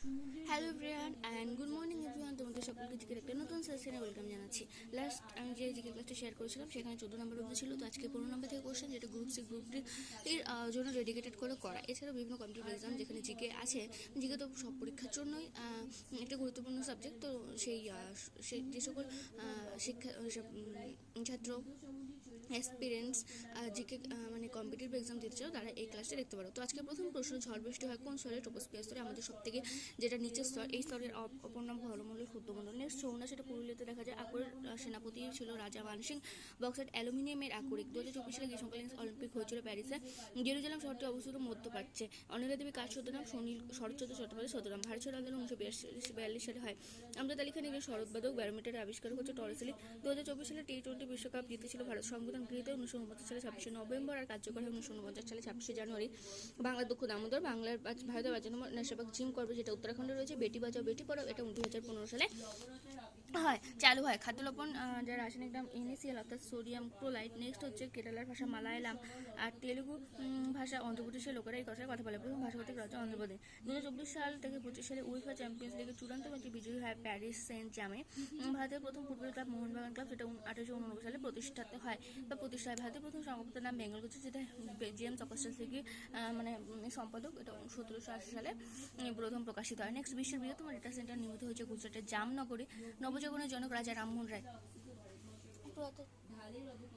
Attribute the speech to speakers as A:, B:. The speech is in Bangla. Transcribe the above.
A: Hello everyone and good morning everyone, তোমাদের সকলকে জিকের একটা নতুন সেশনে ওয়েলকাম জানাচ্ছি। লাস্ট আমি যে জিকে ক্লাসটা শেয়ার করেছিলাম সেখানে 14 নম্বর অবধি ছিল। তো আজকে 15 নম্বর থেকে কোশ্চেন, যেটা গ্রুপ সি গ্রুপ ডি এর জন্য ডেডিকেটেড করে করা। এছাড়াও বিভিন্ন কম্পিটিটিভ এক্সাম যেখানে জিকে আছে, জিকে তো সব পরীক্ষার জন্যই একটা গুরুত্বপূর্ণ সাবজেক্ট। তো সেই যে সকল শিক্ষা ছাত্র এক্সপিরিয়েন্স জিকে মানে কম্পিটিটিভ এক্সাম দিতে চাও তারা এই ক্লাসটা দেখতে পারো। তো আজকে প্রথম প্রশ্ন, ঝড় বৃষ্টি হয় কোন স্তরে? ট্রপোস্ফিয়ার স্তরে, আমাদের সব থেকে যেটা নিচের স্তর। এই স্তরের অপর নাম হরমণ্ডল সূর্যমণ্ডল। নেক্সট যমুনা, সেটা পুরুলিয়াতে দেখা যায়। আকবরের সেনাপতি ছিল রাজা মানসিং। বক্সাইট অ্যালুমিনিয়ামের আকরিক। 2024 সালে গ্রীষ্মকালীন অলিম্পিক হয়েছিল প্যারিসে। জেরুজালেম শহরটি অবস্থিত মধ্যপ্রাচ্যে। অনিলা দেবী কার ছদ্মনাম? শরৎচন্দ্র চট্টোপাধ্যায়ের ছদ্মনাম। ভারত ছাড়ো আন্দোলন 1942 সালে হয়। আমজাদ আলী খান একজন শরৎবাদক। ব্যারোমিটারের আবিষ্কার হচ্ছে টরেসেলি। 2024 সালে টি-20 বিশ্বকাপ জিতেছিল ভারত। সংবিধান গৃহীত 1949 সালে 26শে নভেম্বর আর কার্যকর হয় 1949 সালে 26শে জানুয়ারি। বাংলার দক্ষ দামোদর। ভারতের 52 নম্বর নেশাবাগ জিম করবে, যেটা উত্তরাখণ্ডে রয়েছে। বেটি বাঁচাও বেটি পড়াও, এটা 2015 সালে চালু হয়। খাদ্য লবণ যার রাসায়নিক নাম NaCl অর্থাৎ সোডিয়াম ক্লোরাইড। নেক্সট হচ্ছে কেরালার ভাষা মালায়ালাম আর তেলুগু ভাষা অন্ধ্রপ্রদেশের লোকেরা এই ভাষায় কথা বলে। প্রথম ভাষাভিত্তিক রাজ্য অন্ধ্রপ্রদেশ। 2024 সাল থেকে 25 সালে উইফা চ্যাম্পিয়ন্স লিগের চূড়ান্ত ম্যাচে বিজয়ী হয় প্যারিস সেন্ট জার্মেই। ভারতের প্রথম ফুটবল ক্লাব মোহনবাগান ক্লাব, যেটা 1889 সালে প্রতিষ্ঠা হয়। ভারতের প্রথম সংবাদপত্রের নাম বেঙ্গল গুজরাট, যেটা জেমস অগাস্টাস থেকে মানে সম্পাদক। এটা 1780 সালে প্রথম প্রকাশিত হয়। নেক্সট, বিশ্বের বৃহত্তম ডেটা সেন্টার নির্মিত হয়েছে গুজরাটের জামনগরে। নবজাগরণের জনক রাজা রামমোহন রায়।